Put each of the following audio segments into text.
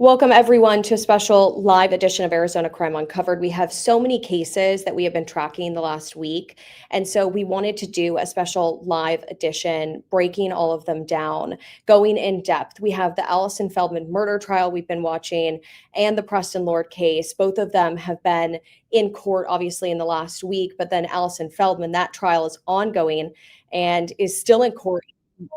Welcome, everyone, to a special live edition of Arizona Crime Uncovered. We have so many cases that we have been tracking the last week. And so we wanted to do a special live edition, breaking all of them down, going in depth. We have the Allison Feldman murder trial we've been watching and the Preston Lord case. Both of them have been in court, obviously, in the last week. But then Allison Feldman, that trial is ongoing and is still in court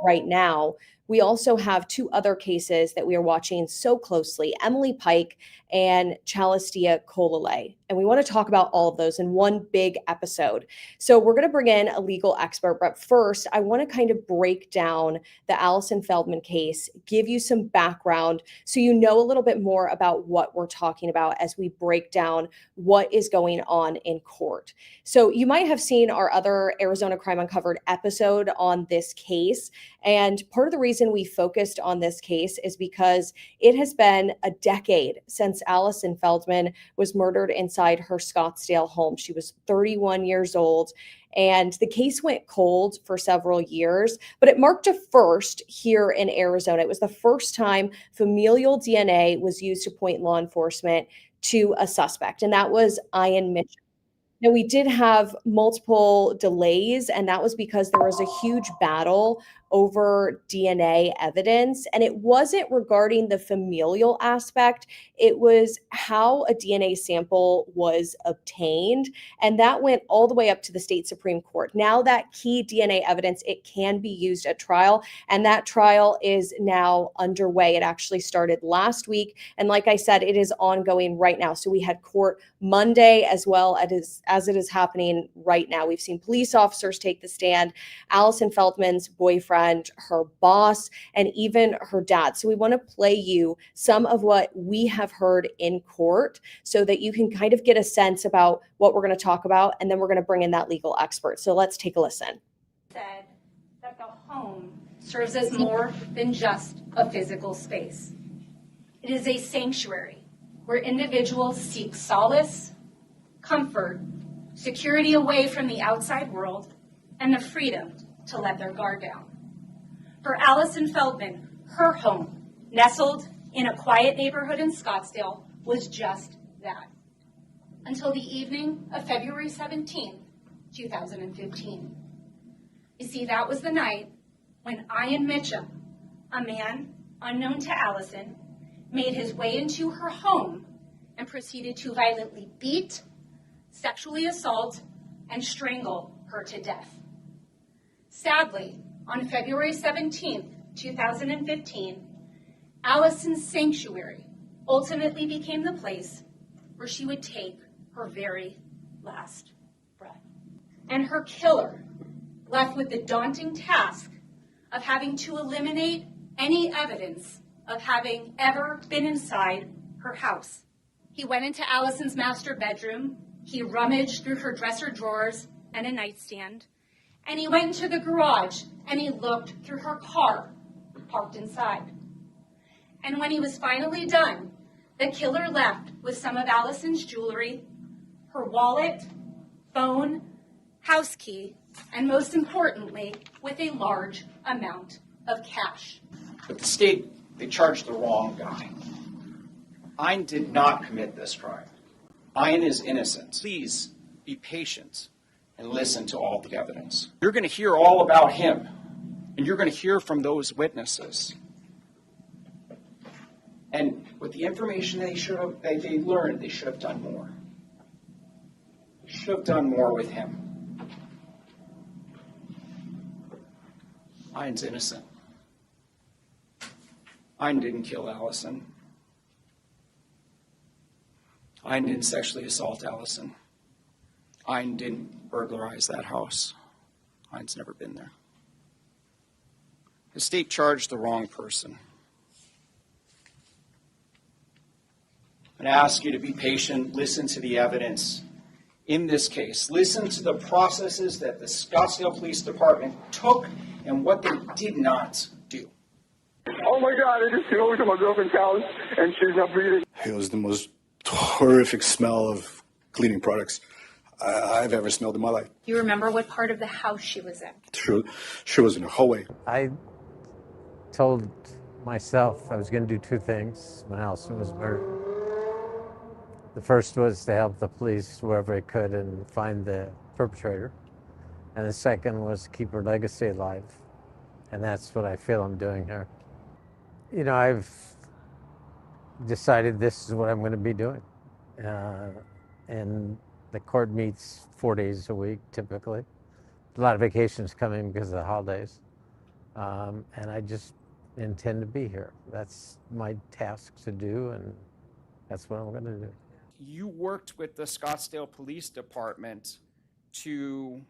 right now. We also have two other cases that we are watching so closely, Emily Pike and Chalistia Colale. And we want to talk about all of those in one big episode. So we're going to bring in a legal expert. But first, I want to kind of break down the Allison Feldman case, give you some background so you know a little bit more about what we're talking about as we break down what is going on in court. So you might have seen our other Arizona Crime Uncovered episode on this case. And part of the reason we focused on this case is because it has been a decade since Allison Feldman was murdered inside her Scottsdale home. She was 31 years old. And the case went cold for several years, but it marked a first here in Arizona. It was the first time familial DNA was used to point law enforcement to a suspect, and that was Ian Mitchell. Now, we did have multiple delays, and that was because there was a huge battle over DNA evidence. And it wasn't regarding the familial aspect, it was how a DNA sample was obtained. And that went all the way up to the state Supreme Court. Now, that key DNA evidence, it can be used at trial, and that trial is now underway. It actually started last week. And like I said, it is ongoing right now. So we had court Monday as well as it is happening right now. We've seen police officers take the stand, Allison Feldman's boyfriend, her boss, and even her dad. So we want to play you some of what we have heard in court so that you can kind of get a sense about what we're going to talk about, and then we're going to bring in that legal expert. So let's take a listen. Said that the home serves as more than just a physical space. It is a sanctuary where individuals seek solace, comfort, security away from the outside world, and the freedom to let their guard down. For Allison Feldman, her home, nestled in a quiet neighborhood in Scottsdale, was just that. Until the evening of February 17, 2015. You see, that was the night when Ian Mitchell, a man unknown to Allison, made his way into her home and proceeded to violently beat, sexually assault, and strangle her to death. Sadly, on February 17, 2015, Allison's sanctuary ultimately became the place where she would take her very last breath. And her killer, left with the daunting task of having to eliminate any evidence of having ever been inside her house. He went into Allison's master bedroom, he rummaged through her dresser drawers and a nightstand, and he went into the garage and he looked through her car, parked inside. And when he was finally done, the killer left with some of Allison's jewelry, her wallet, phone, house key, and most importantly, with a large amount of cash. But the state, they charged the wrong guy. Ian did not commit this crime. Ian is innocent. Please be patient and listen to all the evidence. You're going to hear all about him, and you're going to hear from those witnesses. And with the information they learned, they should have done more. They should have done more with him. Ian's innocent. Ian didn't kill Allison. Ian didn't sexually assault Allison. Ian didn't burglarize that house. Ian's never been there. The state charged the wrong person. I'm going to ask you to be patient, listen to the evidence in this case. Listen to the processes that the Scottsdale Police Department took and what they did not do. Oh my God, I just came over to my girlfriend's house and she's not breathing. It was the most horrific smell of cleaning products I've ever smelled in my life. You remember what part of the house she was in? She was in a hallway. I told myself. I was going to do two things when Allison was murdered. The first was to help the police wherever I could and find the perpetrator. And the second was to keep her legacy alive. And that's what I feel I'm doing here. You know, I've decided this is what I'm going to be doing. And the court meets 4 days a week, typically. A lot of vacations coming because of the holidays. And I just intend to be here. That's my task to do, and that's what I'm going to do. You worked with the Scottsdale Police Department to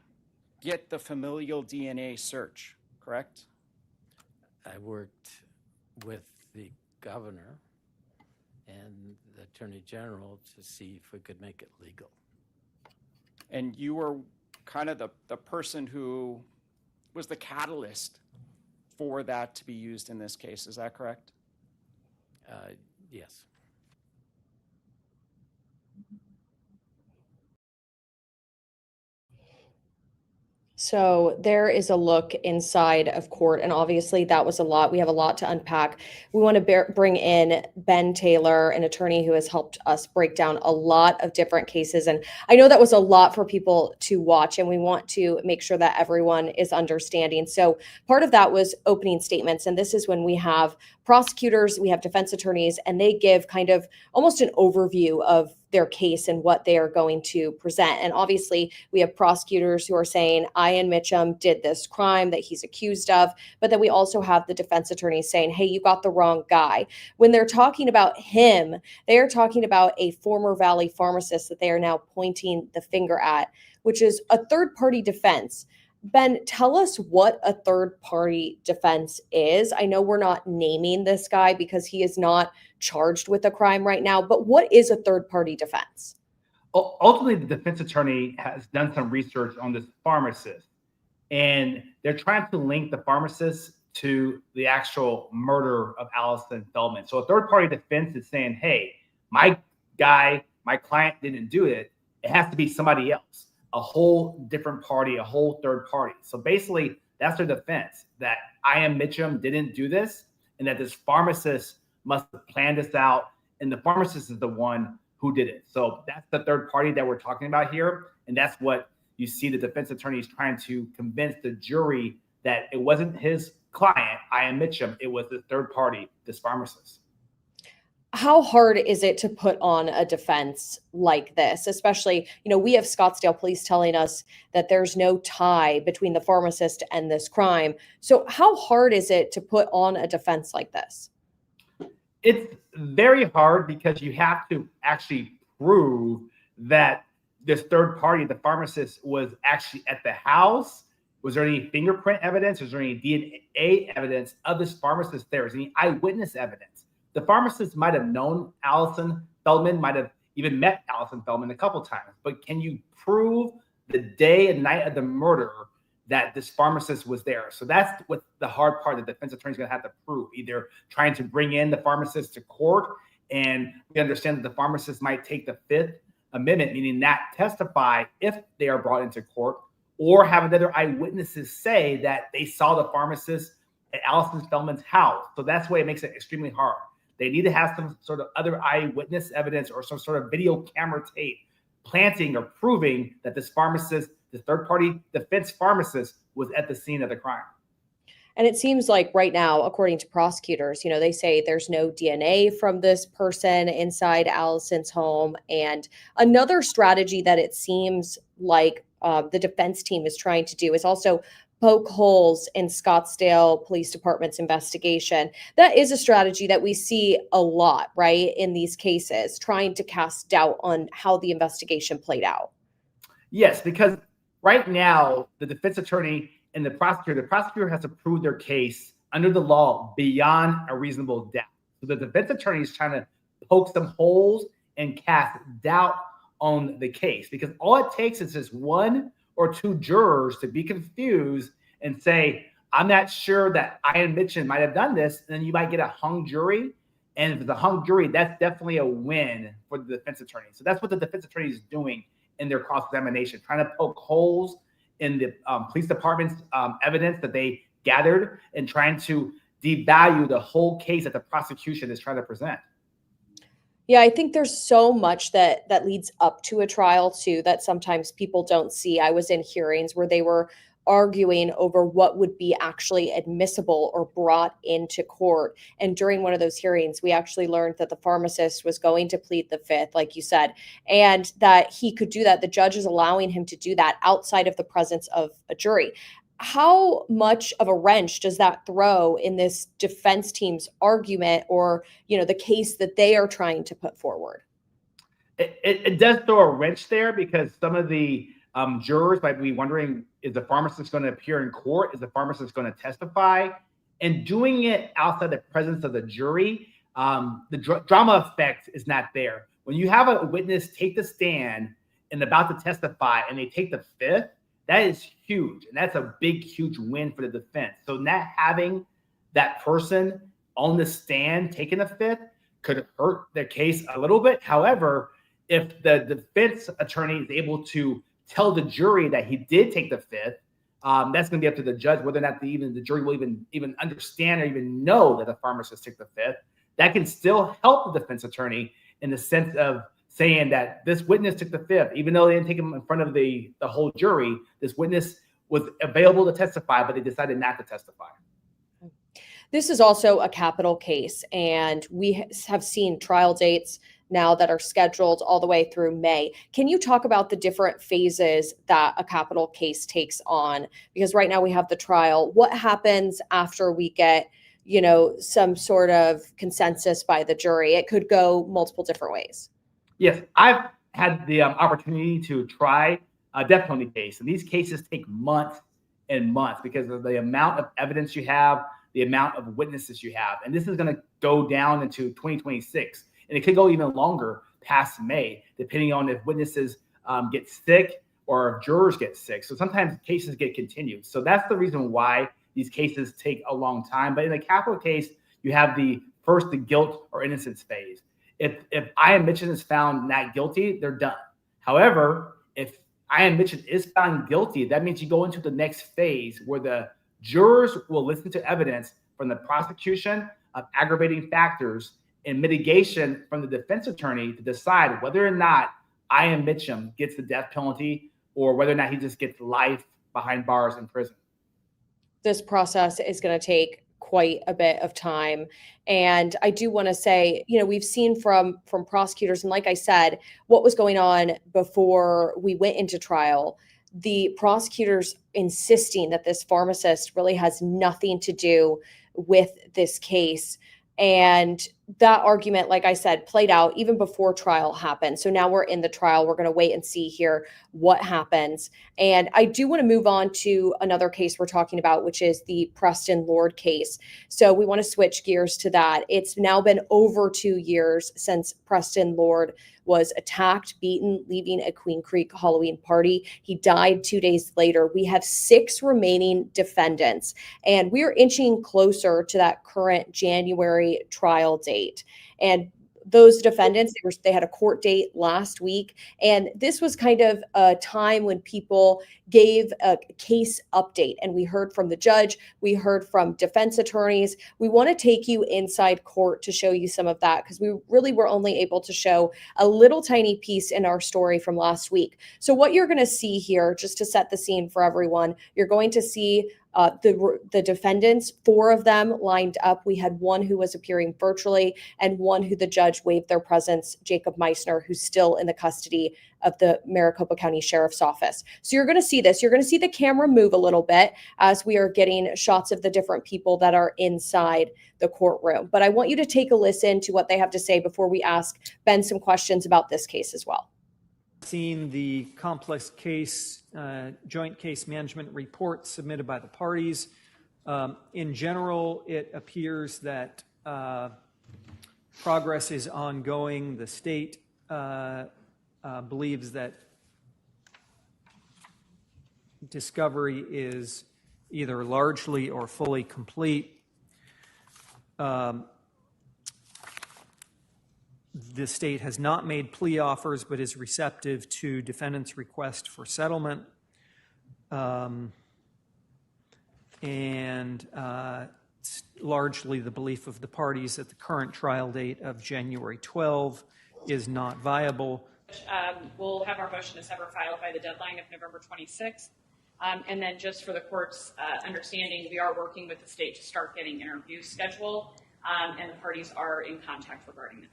get the familial DNA search, correct? I worked with the governor and the attorney general to see if we could make it legal. And you were kind of the person who was the catalyst for that to be used in this case. Is that correct? Yes. So there is a look inside of court, and obviously that was a lot. We have a lot to unpack. We want to bring in Ben Taylor, an attorney who has helped us break down a lot of different cases. And I know that was a lot for people to watch, and we want to make sure that everyone is understanding. So part of that was opening statements, and this is when we have prosecutors, we have defense attorneys, and they give kind of almost an overview of their case and what they are going to present. And obviously, we have prosecutors who are saying Ian Mitchum did this crime that he's accused of, but then we also have the defense attorneys saying, hey, you got the wrong guy. When they're talking about him, they are talking about a former Valley pharmacist that they are now pointing the finger at, which is a third-party defense. Ben, tell us what a third-party defense is. I know we're not naming this guy because he is not charged with a crime right now, but what is a third-party defense? Ultimately, the defense attorney has done some research on this pharmacist, and they're trying to link the pharmacist to the actual murder of Allison Feldman. So a third-party defense is saying, hey, my guy, my client didn't do it. It has to be somebody else, a whole different party, a whole third party. So basically, that's their defense, that Ian Mitchum didn't do this, and that this pharmacist must have planned this out, and the pharmacist is the one who did it. So that's the third party that we're talking about here, and that's what you see the defense attorney is trying to convince the jury that it wasn't his client, Ian Mitchum, it was the third party, this pharmacist. How hard is it to put on a defense like this? Especially, we have Scottsdale police telling us that there's no tie between the pharmacist and this crime. So how hard is it to put on a defense like this? It's very hard because you have to actually prove that this third party, the pharmacist, was actually at the house. Was there any fingerprint evidence? Was there any DNA evidence of this pharmacist there? Was there any eyewitness evidence? The pharmacist might have known Allison Feldman, might have even met Allison Feldman a couple times, but can you prove the day and night of the murder that this pharmacist was there? So that's what the hard part the defense attorney is going to have to prove, either trying to bring in the pharmacist to court, and we understand that the pharmacist might take the Fifth Amendment, meaning not testify if they are brought into court, or have another eyewitnesses say that they saw the pharmacist at Allison Feldman's house. So that's why it makes it extremely hard. They need to have some sort of other eyewitness evidence or some sort of video camera tape planting or proving that this pharmacist, the third-party defense pharmacist, was at the scene of the crime. And it seems like right now, according to prosecutors, they say there's no DNA from this person inside Allison's home. And another strategy that it seems like the defense team is trying to do is also poke holes in Scottsdale Police Department's investigation. That is a strategy that we see a lot, right, in these cases, trying to cast doubt on how the investigation played out. Yes, because right now, the defense attorney and the prosecutor has to prove their case under the law beyond a reasonable doubt. So the defense attorney is trying to poke some holes and cast doubt on the case, because all it takes is just one or two jurors to be confused and say, I'm not sure that Ian Mitchum might have done this. And then you might get a hung jury. And if it's a hung jury, that's definitely a win for the defense attorney. So that's what the defense attorney is doing in their cross-examination, trying to poke holes in the police department's evidence that they gathered, and trying to devalue the whole case that the prosecution is trying to present. Yeah, I think there's so much that leads up to a trial too that sometimes people don't see. I was in hearings where they were arguing over what would be actually admissible or brought into court. And during one of those hearings, we actually learned that the pharmacist was going to plead the fifth, like you said, and that he could do that. The judge is allowing him to do that outside of the presence of a jury. How much of a wrench does that throw in this defense team's argument, or the case that they are trying to put forward? It does throw a wrench there, because some of the jurors might be wondering, is the pharmacist going to appear in court? Is the pharmacist going to testify? And doing it outside the presence of the jury, the drama effect is not there. When you have a witness take the stand and about to testify and they take the fifth, that is huge. And that's a big, huge win for the defense. So not having that person on the stand taking a fifth could hurt their case a little bit. However, if the defense attorney is able to tell the jury that he did take the fifth, that's going to be up to the judge whether or not the jury will even understand or even know that the pharmacist took the fifth. That can still help the defense attorney in the sense of saying that this witness took the fifth, even though they didn't take him in front of the whole jury. This witness was available to testify, but they decided not to testify. This is also a capital case, and we have seen trial dates now that are scheduled all the way through May. Can you talk about the different phases that a capital case takes on? Because right now we have the trial. What happens after we get, some sort of consensus by the jury? It could go multiple different ways. Yes, I've had the opportunity to try a death penalty case, and these cases take months and months because of the amount of evidence you have, the amount of witnesses you have. And this is going to go down into 2026. And it could go even longer past May, depending on if witnesses get sick or if jurors get sick. So sometimes cases get continued. So that's the reason why these cases take a long time. But in a capital case, you have the guilt or innocence phase. If I Am Mitchell is found not guilty, they're done. However, if I Am Mitchell is found guilty, that means you go into the next phase where the jurors will listen to evidence from the prosecution of aggravating factors and mitigation from the defense attorney to decide whether or not I Am Mitchell gets the death penalty or whether or not he just gets life behind bars in prison. This process is going to take quite a bit of time. And I do want to say, we've seen from prosecutors, and like I said, what was going on before we went into trial, the prosecutors insisting that this pharmacist really has nothing to do with this case. And that argument, like I said, played out even before trial happened. So now we're in the trial. We're going to wait and see here what happens. And I do want to move on to another case we're talking about, which is the Preston Lord case. So we want to switch gears to that. It's now been over 2 years since Preston Lord was attacked, beaten, leaving a Queen Creek Halloween party. He died 2 days later. We have 6 remaining defendants, and we're inching closer to that current January trial date. And those defendants, they had a court date last week. And this was kind of a time when people gave a case update. And we heard from the judge, we heard from defense attorneys. We want to take you inside court to show you some of that, because we really were only able to show a little tiny piece in our story from last week. So what you're going to see here, just to set the scene for everyone, you're going to see the defendants, 4 of them lined up. We had one who was appearing virtually and one who the judge waived their presence, Jacob Meissner, who's still in the custody of the Maricopa County Sheriff's Office. So you're going to see this. You're going to see the camera move a little bit as we are getting shots of the different people that are inside the courtroom. But I want you to take a listen to what they have to say before we ask Ben some questions about this case as well. Seen the complex case, joint case management report submitted by the parties. In general, it appears that progress is ongoing. The state believes that discovery is either largely or fully complete. The state has not made plea offers, but is receptive to defendants' request for settlement. It's largely the belief of the parties that the current trial date of January 12 is not viable. We'll have our motion to sever filed by the deadline of November 26th. And then just for the court's understanding, we are working with the state to start getting interviews scheduled, and the parties are in contact regarding that.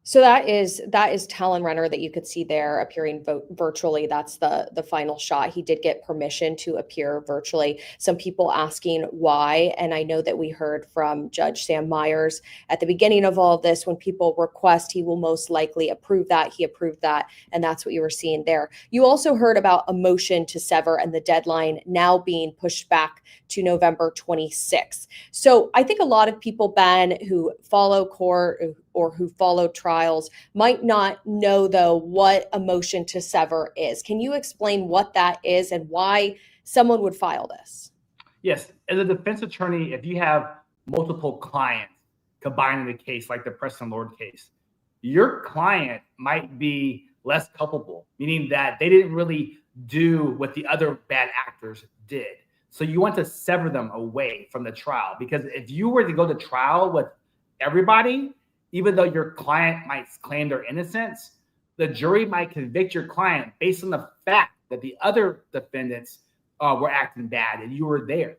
So that is Talon Renner that you could see there appearing virtually. That's the final shot. He did get permission to appear virtually. Some people asking why, and I know that we heard from Judge Sam Myers at the beginning of all of this, when people request, he will most likely approve that. He approved that, and that's what you were seeing there. You also heard about a motion to sever and the deadline now being pushed back to November 26th. So I think a lot of people, Ben, who follow court or who follow trials might not know, though, what a motion to sever is. Can you explain what that is and why someone would file this? Yes. As a defense attorney, if you have multiple clients combined in a case like the Preston Lord case, your client might be less culpable, meaning that they didn't really do what the other bad actors did. So you want to sever them away from the trial, because if you were to go to trial with everybody, even though your client might claim their innocence, the jury might convict your client based on the fact that the other defendants were acting bad and you were there.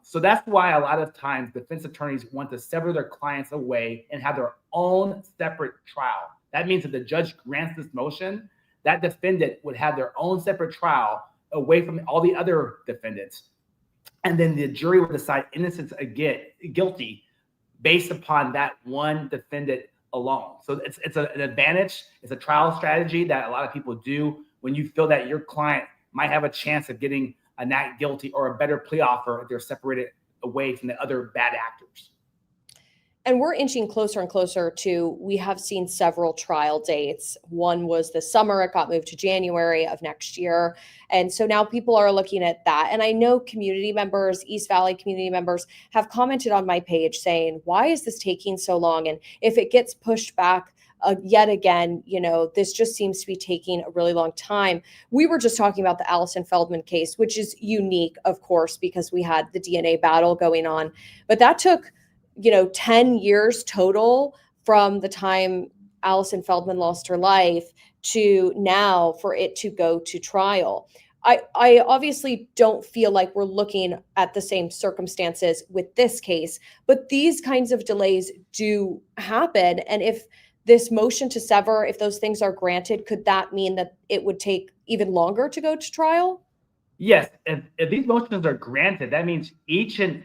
So that's why a lot of times defense attorneys want to sever their clients away and have their own separate trial. That means that the judge grants this motion, that defendant would have their own separate trial away from all the other defendants. And then the jury would decide innocence again, guilty, based upon that one defendant alone. So it's an advantage. It's a trial strategy that a lot of people do when you feel that your client might have a chance of getting a not guilty or a better plea offer if they're separated away from the other bad actors. And we're inching closer and closer to, we have seen several trial dates. One was this summer, it got moved to January of next year. And so now people are looking at that. And I know community members, East Valley community members, have commented on my page saying, why is this taking so long? And if it gets pushed back yet again, this just seems to be taking a really long time. We were just talking about the Allison Feldman case, which is unique, of course, because we had the DNA battle going on. But that took 10 years total from the time Allison Feldman lost her life to now for it to go to trial. I obviously don't feel like we're looking at the same circumstances with this case, but these kinds of delays do happen. And if this motion to sever, if those things are granted, could that mean that it would take even longer to go to trial? Yes. If these motions are granted, that means each and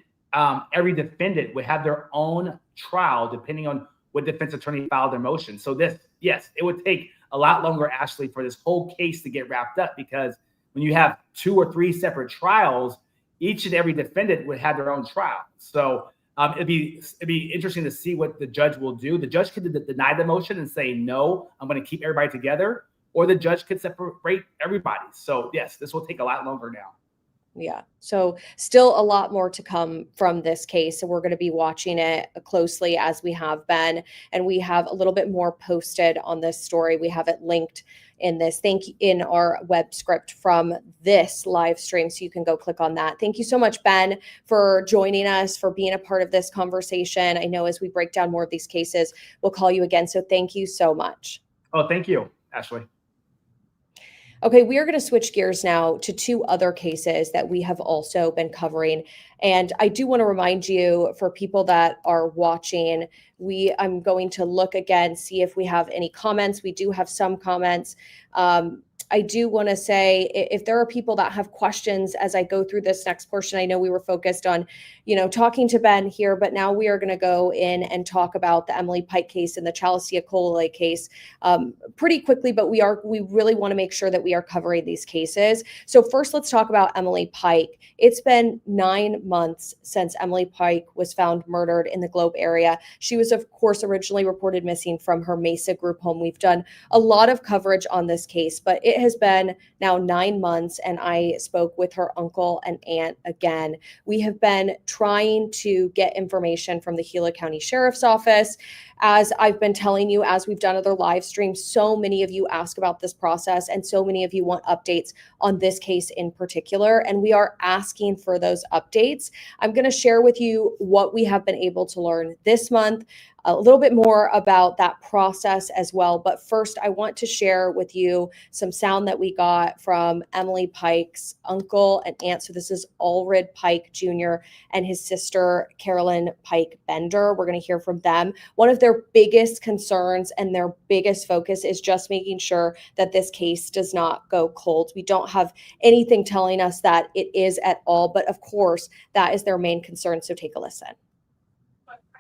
every defendant would have their own trial depending on what defense attorney filed their motion. So it would take a lot longer, Ashley, for this whole case to get wrapped up, because when you have 2 or 3 separate trials, each and every defendant would have their own trial. So it'd be interesting to see what the judge will do. The judge could deny the motion and say, no, I'm going to keep everybody together, or the judge could separate everybody. So yes, this will take a lot longer now. Yeah. So still a lot more to come from this case. So we're going to be watching it closely, as we have been. And we have a little bit more posted on this story. We have it linked in our web script from this live stream. So you can go click on that. Thank you so much, Ben, for joining us, for being a part of this conversation. I know as we break down more of these cases, we'll call you again. So thank you so much. Oh, thank you, Ashley. Okay, we are going to switch gears now to 2 other cases that we have also been covering. And I do want to remind you, for people that are watching, I'm going to look again, see if we have any comments. We do have some comments. I do want to say, if there are people that have questions as I go through this next portion, I know we were focused on, talking to Ben here, but now we are going to go in and talk about the Emily Pike case and the Chalicia Colole case pretty quickly, but we really want to make sure that we are covering these cases. So first, let's talk about Emily Pike. It's been 9 months since Emily Pike was found murdered in the Globe area. She was, of course, originally reported missing from her Mesa group home. We've done a lot of coverage on this case, but it has been now 9 months, and I spoke with her uncle and aunt again. We have been trying to get information from the Gila County Sheriff's Office. As I've been telling you, as we've done other live streams, so many of you ask about this process, and so many of you want updates on this case in particular, and we are asking for those updates. I'm going to share with you what we have been able to learn this month, a little bit more about that process as well. But first, I want to share with you some sound that we got from Emily Pike's uncle and aunt. So this is Allred Pike Jr. and his sister, Carolyn Pike Bender. We're going to hear from them. One of their biggest concerns and their biggest focus is just making sure that this case does not go cold. We don't have anything telling us that it is at all, but of course, that is their main concern. So take a listen.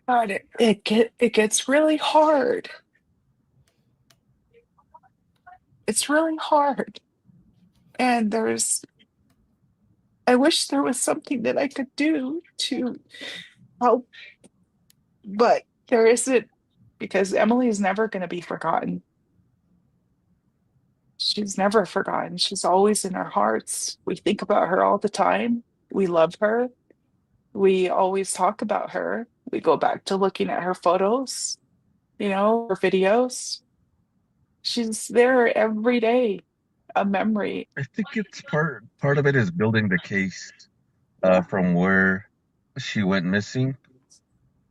God, it gets really hard. It's really hard. And I wish there was something that I could do to help, but there isn't, because Emily is never going to be forgotten. She's never forgotten. She's always in our hearts. We think about her all the time. We love her. We always talk about her. We go back to looking at her photos, her videos. She's there every day, a memory. I think it's part of it is building the case Yeah. from where she went missing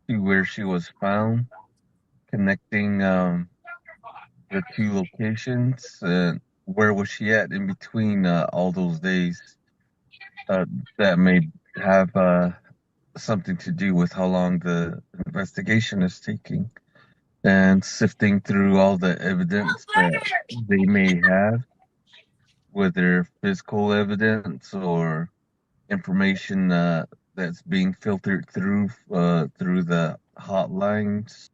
to where she was found, connecting the two locations. Where was she at in between all those days? That may have something to do with how long the investigation is taking, and sifting through all the evidence that they may have, whether physical evidence or information that's being filtered through the hotlines.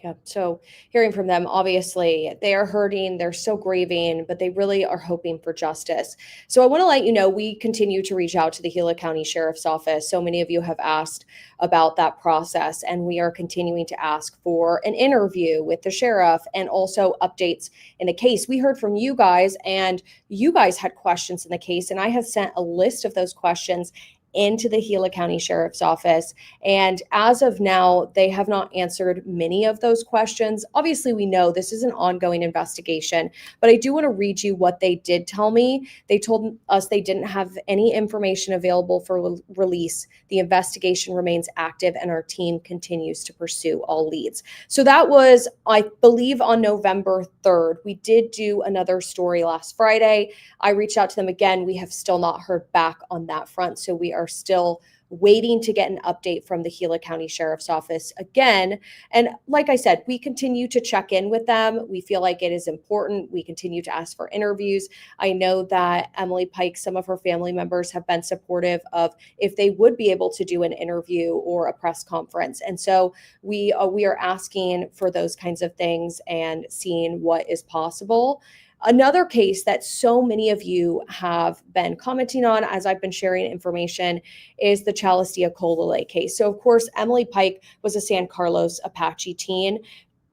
Yeah. So hearing from them, obviously they are hurting, they're so grieving, but they really are hoping for justice. So I want to let you know, we continue to reach out to the Gila County Sheriff's Office. So many of you have asked about that process, and we are continuing to ask for an interview with the sheriff and also updates in the case. We heard from you guys, and you guys had questions in the case, and I have sent a list of those questions into the Gila County Sheriff's Office. And as of now, they have not answered many of those questions. Obviously, we know this is an ongoing investigation, but I do want to read you what they did tell me. They told us they didn't have any information available for release. The investigation remains active and our team continues to pursue all leads. So that was, I believe, on November 3rd. We did do another story last Friday. I reached out to them again. We have still not heard back on that front. So we are still waiting to get an update from the Gila County Sheriff's Office again. And like I said, we continue to check in with them. We feel like it is important. We continue to ask for interviews. I know that Emily Pike, some of her family members have been supportive of if they would be able to do an interview or a press conference. And so we are asking for those kinds of things and seeing what is possible. Another case that so many of you have been commenting on as I've been sharing information is the Chalistea Colale case. So, of course, Emily Pike was a San Carlos Apache teen.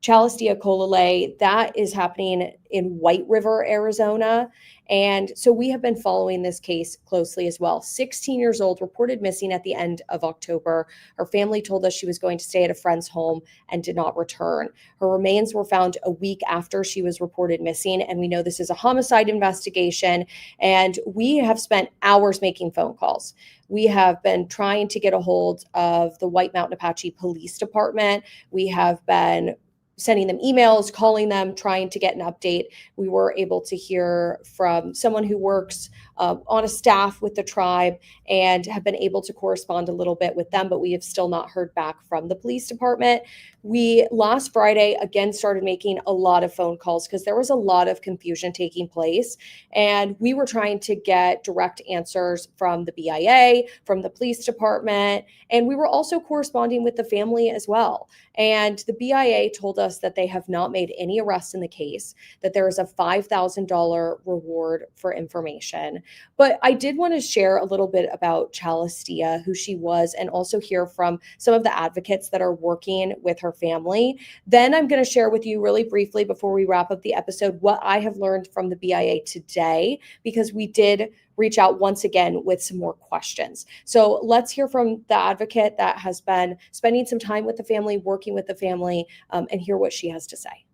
Chalistea Colale, that is happening in White River, Arizona. And so we have been following this case closely as well. 16 years old, reported missing at the end of October. Her family told us she was going to stay at a friend's home and did not return. Her remains were found a week after she was reported missing. And we know this is a homicide investigation. And we have spent hours making phone calls. We have been trying to get a hold of the White Mountain Apache Police Department. We have been sending them emails, calling them, trying to get an update. We were able to hear from someone who works on a staff with the tribe and have been able to correspond a little bit with them, but we have still not heard back from the police department. We last Friday again started making a lot of phone calls because there was a lot of confusion taking place, and we were trying to get direct answers from the BIA, from the police department, and we were also corresponding with the family as well. And the BIA told us that they have not made any arrests in the case, that there is a $5,000 reward for information. But I did want to share a little bit about Chalistia, who she was, and also hear from some of the advocates that are working with her family. Then I'm going to share with you really briefly before we wrap up the episode what I have learned from the BIA today, because we did reach out once again with some more questions. So let's hear from the advocate that has been spending some time with the family, working with the family, and hear what she has to say.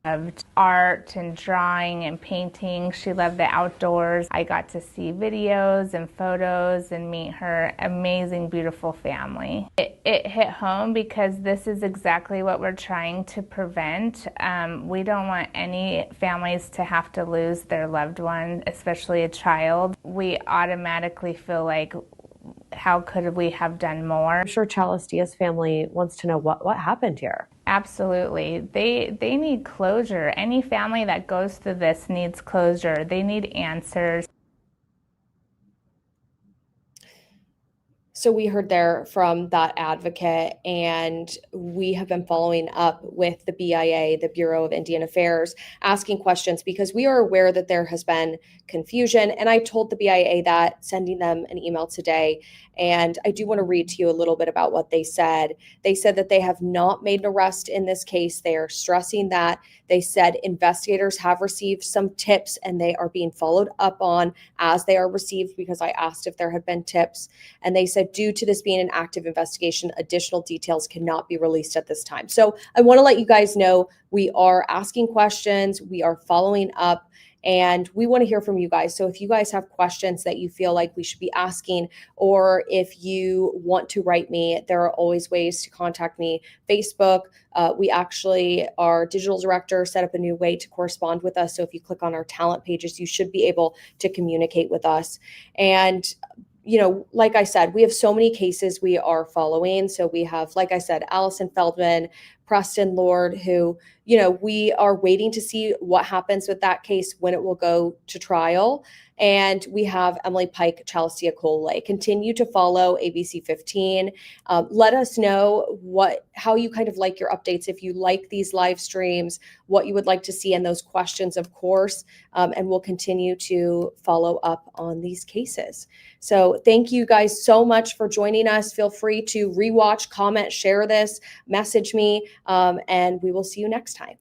Loved art and drawing and painting. She loved the outdoors. I got to see videos and photos and meet her amazing, beautiful family. It hit home because this is exactly what we're trying to prevent. We don't want any families to have to lose their loved one, especially a child. We automatically feel like, how could we have done more? I'm sure Chalistia's family wants to know what happened here. Absolutely. They need closure. Any family that goes through this needs closure. They need answers. So we heard there from that advocate, and we have been following up with the BIA, the Bureau of Indian Affairs, asking questions because we are aware that there has been confusion. And I told the BIA that, sending them an email today. And I do want to read to you a little bit about what they said. They said that they have not made an arrest in this case. They are stressing that. They said investigators have received some tips and they are being followed up on as they are received, because I asked if there had been tips. And they said, due to this being an active investigation, additional details cannot be released at this time. So I want to let you guys know we are asking questions, we are following up, and we want to hear from you guys. So if you guys have questions that you feel like we should be asking, or if you want to write me, there are always ways to contact me. Facebook, we actually, our digital director set up a new way to correspond with us. So if you click on our talent pages, you should be able to communicate with us. And like I said, we have so many cases we are following. So we have, like I said, Allison Feldman, Preston Lord, who, we are waiting to see what happens with that case, when it will go to trial. And we have Emily Pike, Chalistia Cole. Continue to follow ABC15. Let us know how you kind of like your updates. If you like these live streams, what you would like to see, and those questions, of course. And we'll continue to follow up on these cases. So thank you guys so much for joining us. Feel free to rewatch, comment, share this, message me, and we will see you next time.